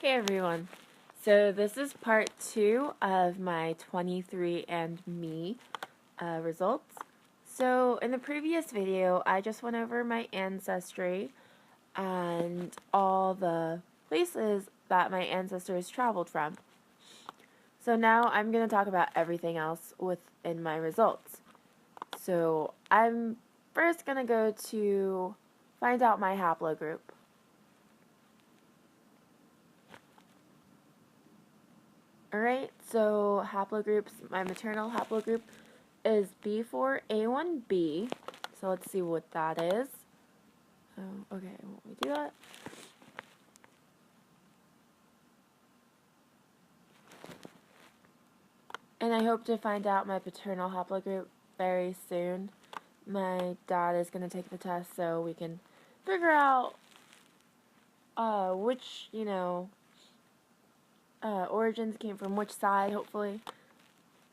Hey everyone. So this is part 2 of my 23andMe results. So in the previous video, I just went over my ancestry and all the places that my ancestors traveled from. So now I'm going to talk about everything else within my results. So I'm first going to go to find out my haplogroup. Alright, so haplogroups, my maternal haplogroup is B4A1B. So let's see what that is. Okay, won't we do that? And I hope to find out my paternal haplogroup very soon. My dad is going to take the test so we can figure out which, origins came from which side, hopefully.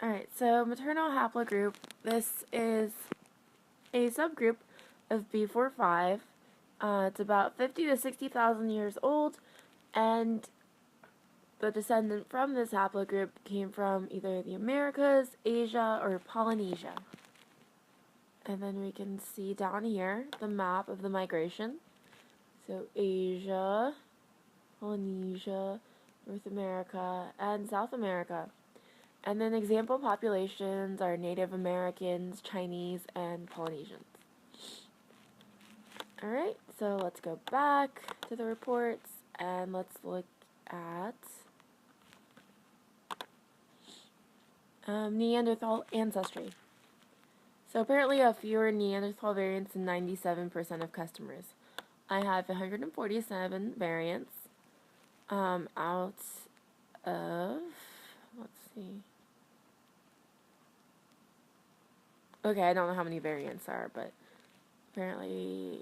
Alright, so maternal haplogroup, this is a subgroup of B45. It's about 50 to 60,000 years old, and the descendant from this haplogroup came from either the Americas, Asia, or Polynesia. And then we can see down here the map of the migration. So Asia, Polynesia, North America, and South America. And then example populations are Native Americans, Chinese, and Polynesians. Alright, so let's go back to the reports and let's look at Neanderthal ancestry. So apparently I have fewer Neanderthal variants than 97% of customers. I have 147 variants out of, let's see. Okay, I don't know how many variants are, but apparently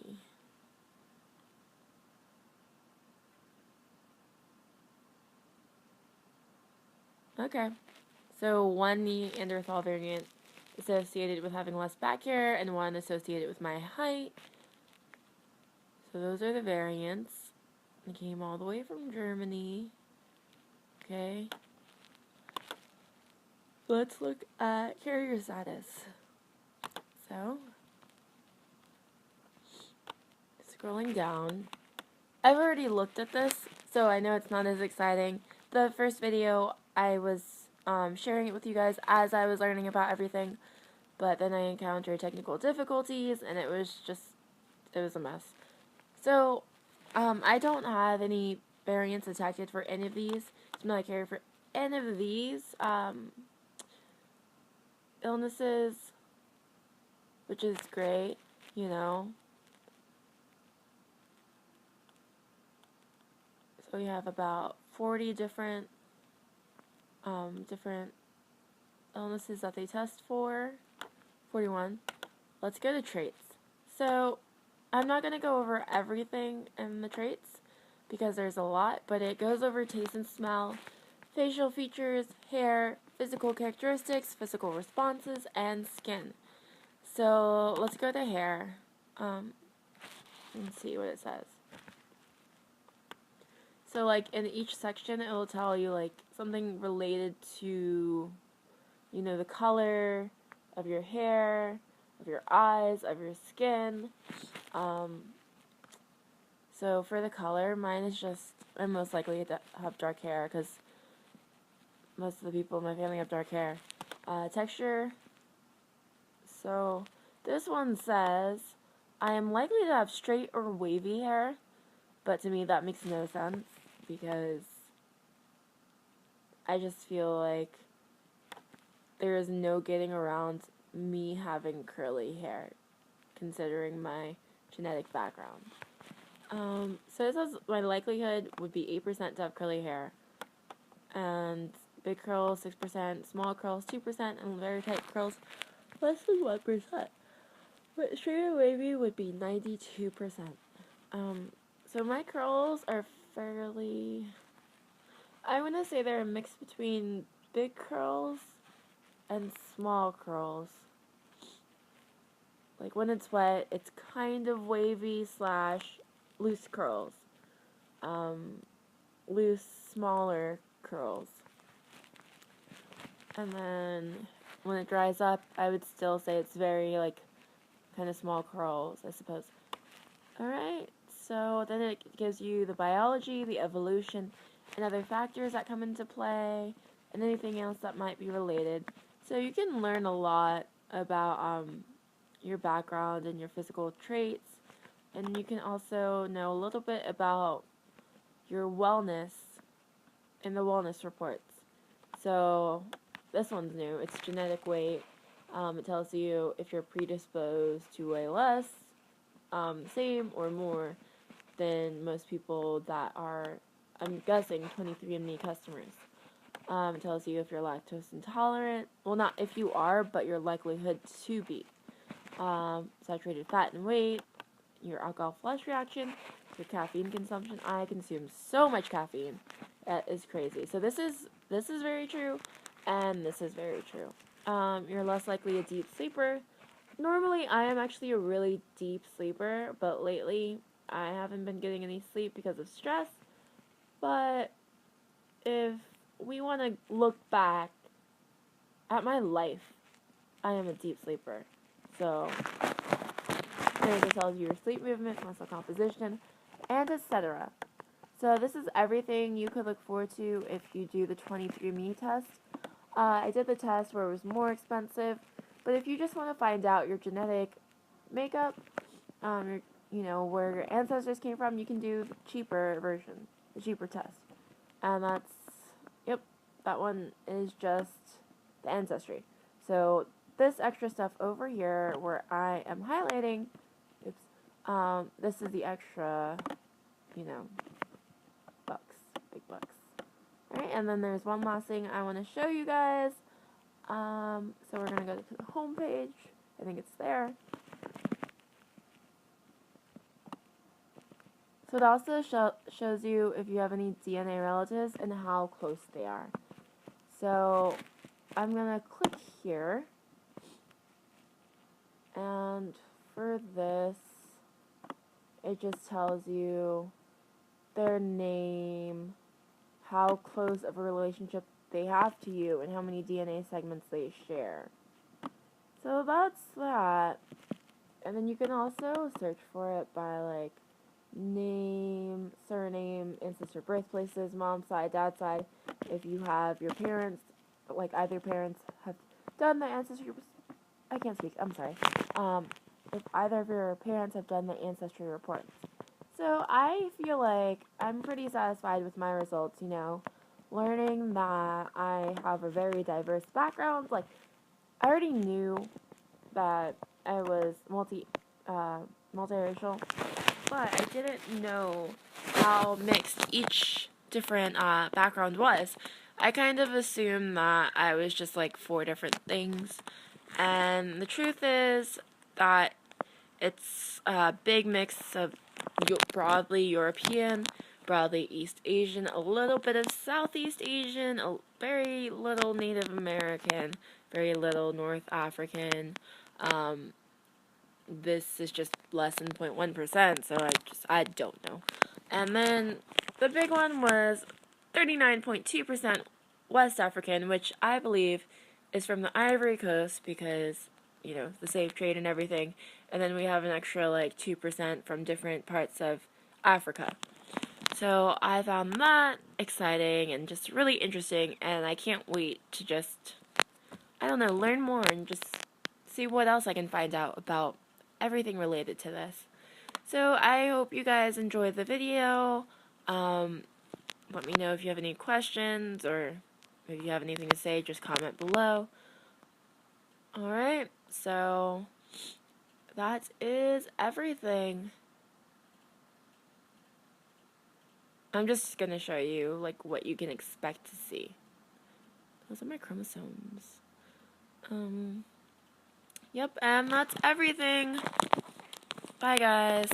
okay. So one Neanderthal variant associated with having less back hair and one associated with my height. So those are the variants. They came all the way from Germany. Okay. Let's look at carrier status. So, scrolling down. I've already looked at this, so I know it's not as exciting. The first video, I was sharing it with you guys as I was learning about everything, but then I encountered technical difficulties, and it was a mess. So, I don't have any variants detected for any of these. It's not a carrier for any of these illnesses, which is great, So we have about 40 different illnesses that they test for. 41. Let's go to traits. So I'm not going to go over everything in the traits because there's a lot, but it goes over taste and smell, facial features, hair, physical characteristics, physical responses, and skin. So let's go to hair and see what it says. So like in each section it will tell you like something related to, the color of your hair, of your eyes, of your skin. So for the color, mine is I'm most likely to have dark hair because most of the people in my family have dark hair. Texture. So this one says, I am likely to have straight or wavy hair, but to me that makes no sense because I just feel like there is no getting around me having curly hair, considering my genetic background. So it says my likelihood would be 8% to have curly hair, and big curls 6%, small curls 2%, and very tight curls less than 1%. But straight or wavy would be 92%. So my curls are fairly, I want to say they're a mix between big curls and small curls. Like when it's wet, it's kind of wavy / loose curls. loose, smaller curls. And then when it dries up, I would still say it's very, like, kind of small curls, I suppose. Alright, so then it gives you the biology, the evolution, and other factors that come into play, and anything else that might be related. So you can learn a lot about your background and your physical traits, and you can also know a little bit about your wellness in the wellness reports. So this one's new. It's genetic weight. It tells you if you're predisposed to weigh less, same or more than most people that are, I'm guessing, 23andMe customers. It tells you if you're lactose intolerant. Well, not if you are, but your likelihood to be. Saturated fat and weight, your alcohol flush reaction, your caffeine consumption. I consume so much caffeine. That is crazy. So this is very true, and this is very true. You're less likely a deep sleeper. Normally, I am actually a really deep sleeper, but lately, I haven't been getting any sleep because of stress. But if we want to look back at my life, I am a deep sleeper. So, it just tells you your sleep movement, muscle composition, and etc. So this is everything you could look forward to if you do the 23andMe test. I did the test where it was more expensive, but if you just want to find out your genetic makeup, where your ancestors came from, you can do the cheaper version, the cheaper test. And that one is just the ancestry. So this extra stuff over here where I am highlighting, this is the extra, bucks, big bucks. Alright, and then there's one last thing I want to show you guys. So we're going to go to the home page. I think it's there. So it also shows you if you have any DNA relatives and how close they are. So I'm going to click here. And for this, it just tells you their name, how close of a relationship they have to you, and how many DNA segments they share. So that's that. And then you can also search for it by, like, name, surname, ancestor birthplaces, mom's side, dad's side. If you have your parents, like either parents have done the ancestry, I can't speak, I'm sorry. If either of your parents have done the ancestry reports. So I feel like I'm pretty satisfied with my results, learning that I have a very diverse background. Like, I already knew that I was multiracial, but I didn't know how mixed each different background was. I kind of assumed that I was just like 4 different things, and the truth is that it's a big mix of broadly European, broadly East Asian, a little bit of Southeast Asian, a very little Native American, very little North African. This is just less than 0.1%, so I don't know. And then the big one was 39.2% West African, which I believe is from the Ivory Coast because, the slave trade and everything. And then we have an extra, 2% from different parts of Africa. So I found that exciting and just really interesting, and I can't wait to just, learn more and just see what else I can find out about everything related to this. So I hope you guys enjoyed the video. Let me know if you have any questions, or if you have anything to say, just comment below. Alright, so that is everything. I'm just gonna show you, what you can expect to see. Those are my chromosomes. Yep, and that's everything. Bye, guys.